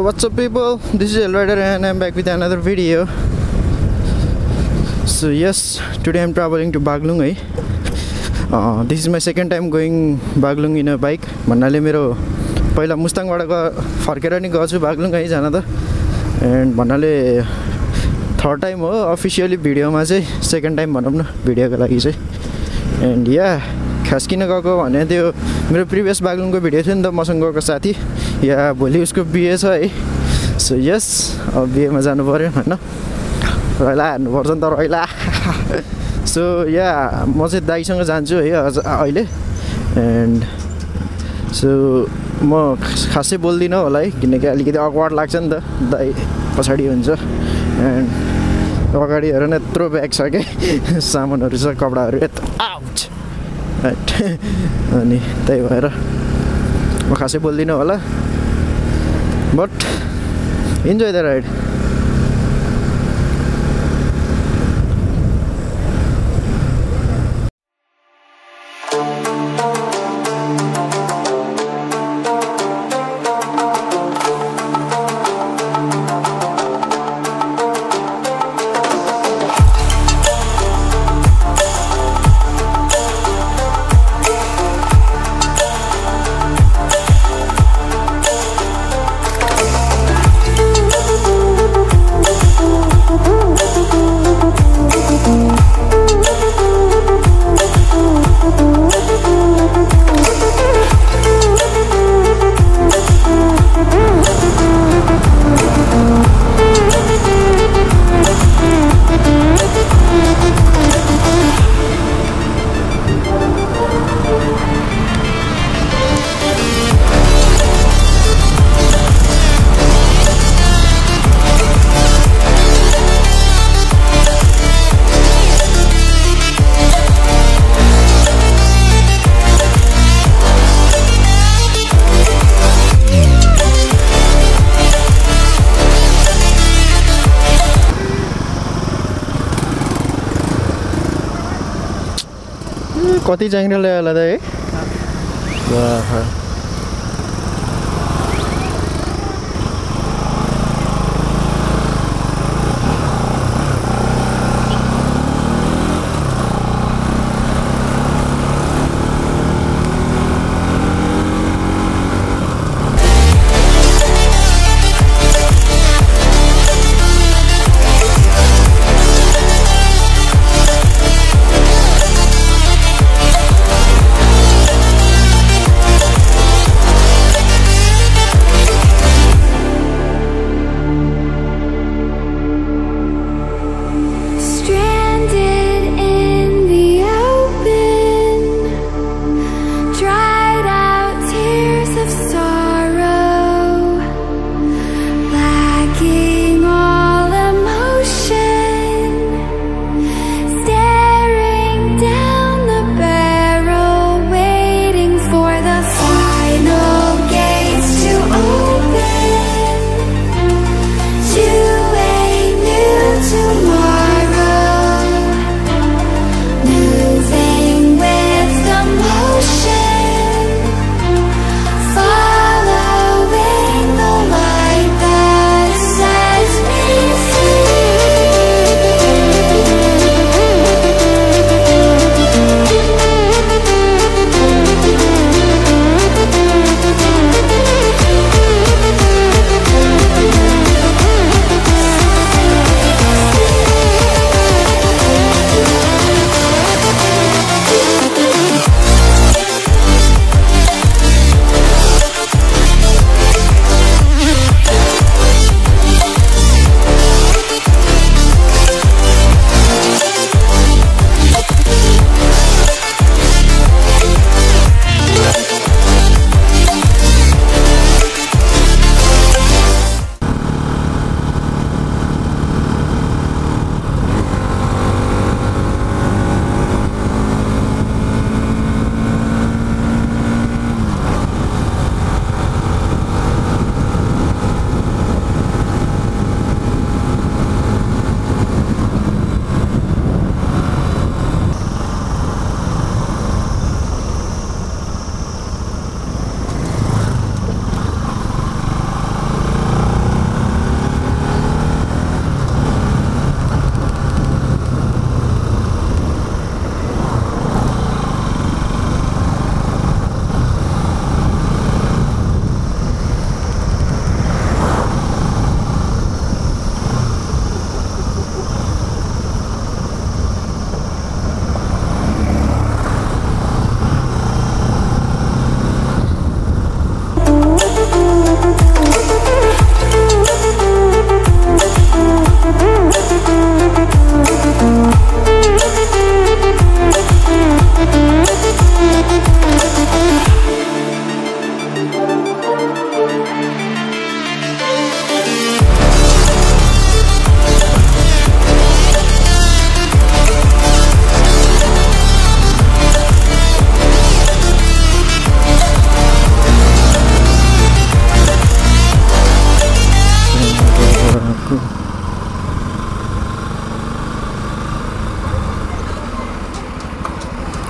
what's up people, this is Elrider and I'm back with another video. So yes, today I'm traveling to Baglung. This is my second time going Baglung in a bike. भन्नाले मेरो पहिला मुस्ताङबाट फर्केर नि गछु बागलुङ है जान त, and भन्नाले third time हो अफिसियली भिडियोमा चाहिँ, सेकेन्ड टाइम भनौँ न भिडियोको लागि चाहिँ। एन्ड या खास किन गएको भने त्यो मेरो प्रिभियस बागलुङको भिडियो थियो नि त मसँग गएको साथी, या भोलि उसको बिहे छ है। सो यस, अब बिहेमा जानु पर्यो हैन, रैला हान्नुपर्छ नि त रैला। सो या म चाहिँ दाइसँग जान्छु है अहिले। एन्ड सो म खासै बोल्दिनँ होला है, किनकि अलिकति अक्वर्ड लाग्छ नि त, दाइ पछाडि हुन्छ। एन्ड अगाडि हेर न यत्रो ब्याग छ कि सामानहरू छ, कपडाहरू यत्रो आउट। अनि त्यही भएर म खासै बोल्दिनँ होला, बट इन्जोय द राइड। कति च्याङ्ग्रे ल्यायो होला त है।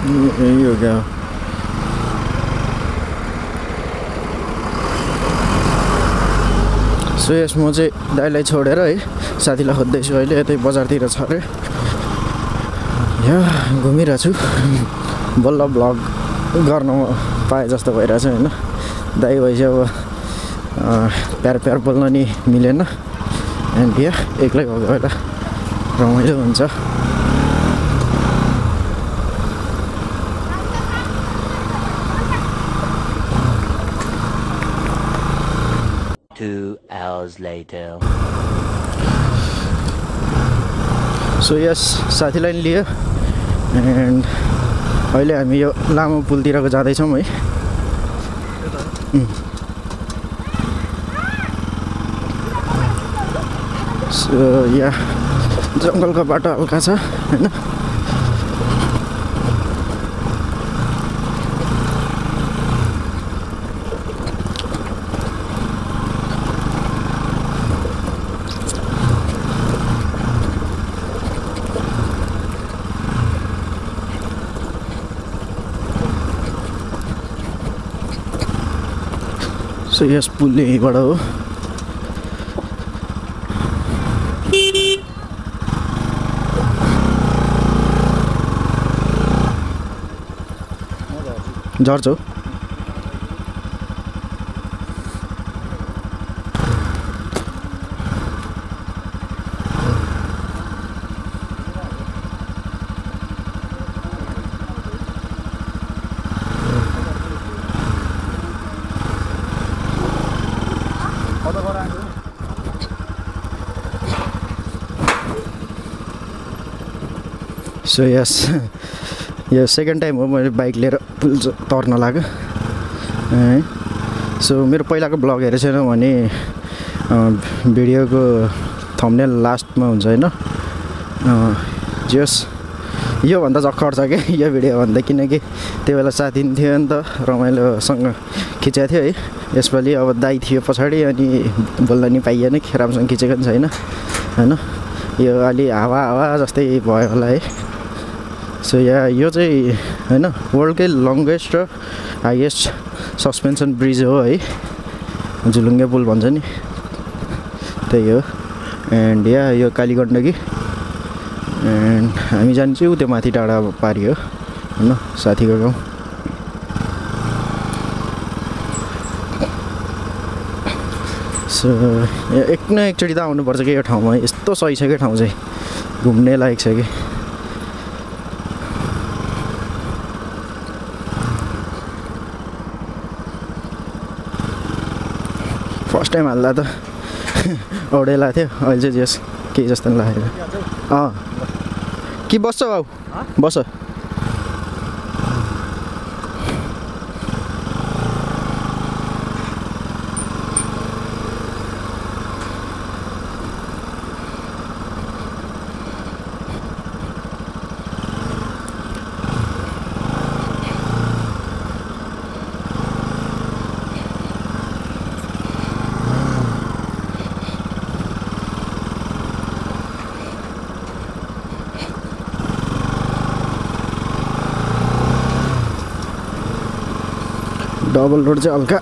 यो क्या सो यस म चाहिँ दाइलाई छोडेर है साथीलाई खोज्दैछु अहिले यतै बजारतिर छ अरे यहाँ घुमिरहेको छु बल्ल भ्लग गर्न पाए जस्तो भइरहेछ होइन दाइ भएपछि अब प्यार बोल्न नि मिलेन एन्ड यहाँ एक्लै भएको बेला रमाइलो हुन्छ 2 hours later. सो यस साथीलाई नि लियो एन्ड अहिले हामी यो लामो पुलतिरको जाँदैछौँ है सो यहाँ जङ्गलको बाटो हल्का छ होइन सो यस पुल यहीँबाट हो झर्छ हो सो यस यो सेकेन्ड टाइम हो मैले बाइक लिएर पुल तर्न लाग्यो है सो मेरो पहिलाको ब्लग हेरेको छैन भने भिडियोको थम्बनेल लास्टमा हुन्छ होइन जस योभन्दा जक्कर छ क्या यो भिडियोभन्दा किनकि त्यो बेला साथी पनि थियो नि त रमाइलोसँग खिचेको थियो है यसपालि अब दाइ थियो पछाडि अनि बोल्न नि पाइएन राम्रोसँग खिचेको पनि छैन होइन यो अलि हावा जस्तै भयो होला है सो यहाँ यो चाहिँ होइन वर्ल्डकै लङ्गेस्ट र हाइएस्ट सस्पेन्सन ब्रिज हो है झुलुङ्गे पुल भन्छ नि त्यही हो एन्ड यहाँ यो कालीगण्डकी एन्ड हामी जान्छौँ त्यो माथि टाढा पारि हो होइन साथीको गाउँ सो एक न एकचोटि त आउनुपर्छ कि यो ठाउँमा यस्तो सही छ क्या ठाउँ चाहिँ घुम्ने लायक छ कि फर्स्ट टाइम हाल्दा त औडै लाग्थ्यो अहिले चाहिँ जस केही जस्तो पनि लागेको कि बस्छ बाउ बस डबल रोड चाहिँ हल्का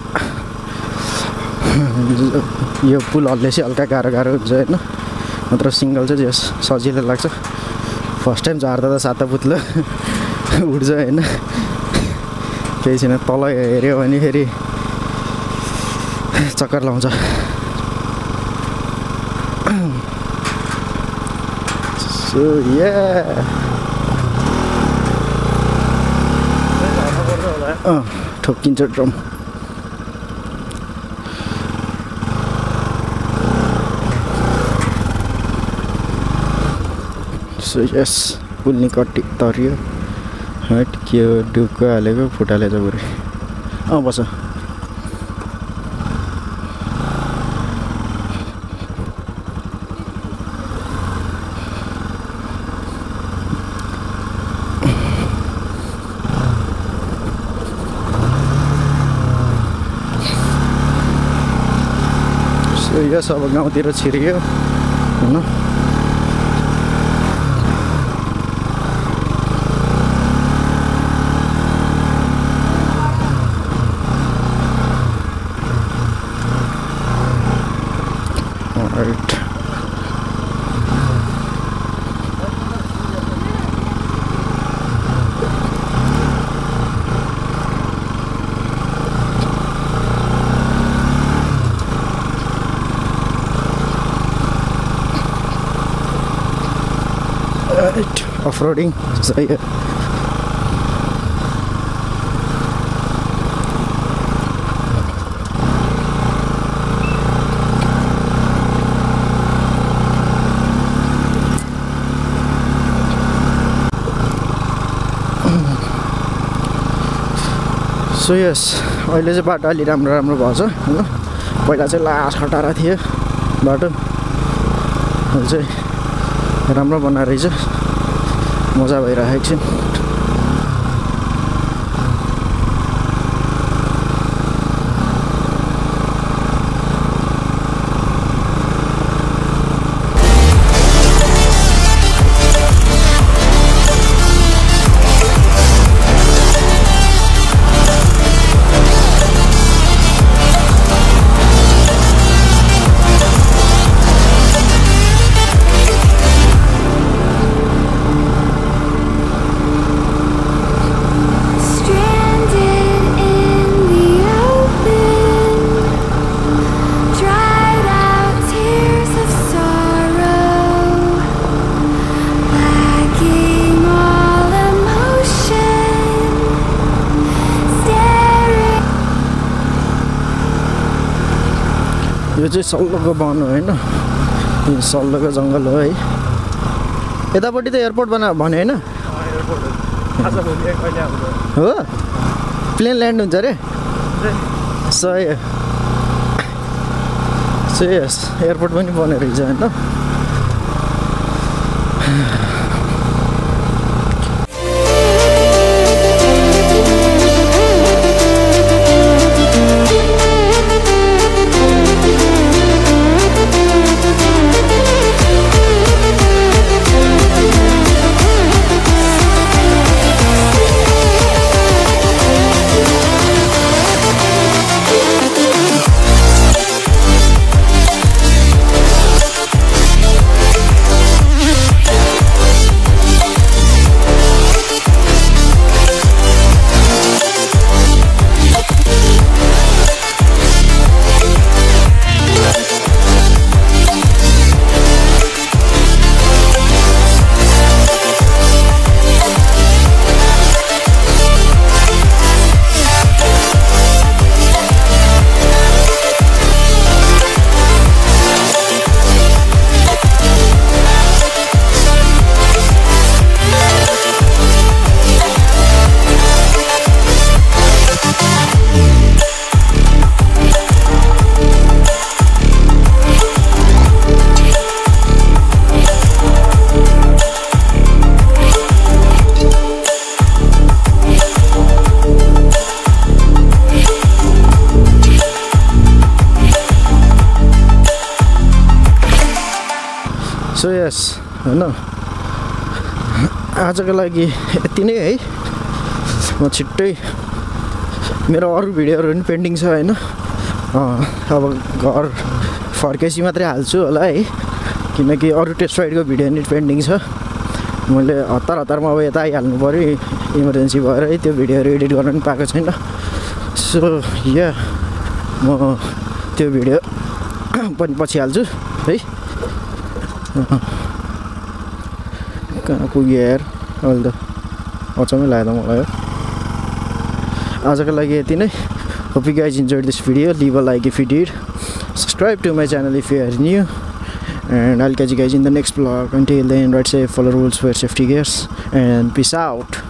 यो पुल हल्ले चाहिँ हल्का गाह्रो हुन्छ होइन नत्र सिङ्गल चाहिँ जस सजिलो लाग्छ फर्स्ट टाइम झार्दा त साता पुत्लो उड्छ होइन केही छैन तल हेऱ्यो भने फेरि चक्कर लाउँछ सो ठोक्किन्छ ड्रम सो यस पुल्नी कट्टी तरियो हट के हो डुबको हालेको फुटाले चाहिँ पुरै बस यो सब गाउँतिर छिरियो होइन अफ-रोडिङ सही हो। सो यस अहिले चाहिँ बाटो अलि राम्रो राम्रो भएको छ होइन। पहिला चाहिँ लास खटारा थियो बाटो, अहिले चाहिँ राम्रो बनाएर रहेछ, मजा भइरहेको छ। यो चाहिँ सल्लोको वन हो होइन, यो सल्लोको जङ्गल हो है। यतापट्टि त एयरपोर्ट भने होइन हो, प्लेन ल्यान्ड हुन्छ अरे। सही यस एयरपोर्ट पनि बनेर रहेछ होइन। सो यस होइन, आजको लागि यति नै है। म छिट्टै मेरो अरू भिडियोहरू पनि पेन्डिङ छ होइन। अब घर फर्केपछि मात्रै हाल्छु होला है, किनकि अरू टेस्ट राइडको भिडियो नि पेन्डिङ छ। मैले हतारमा अब यता आइहाल्नु पऱ्यो, इमर्जेन्सी भएर है, त्यो भिडियोहरू एडिट गर्न पनि पाएको छैन। सो या म त्यो भिडियो पनि पछि हाल्छु है। कहाँ पुग्यो यार, अहिले त अचम्मै लाग्यो मलाई। आजको लागि यति नै। Hope you guys enjoyed this video. Leave a like if you did. Subscribe to my channel if you are new. And I'll catch you guys in the next vlog. Until then, ride safe, follow rules, wear safety gears, and peace out.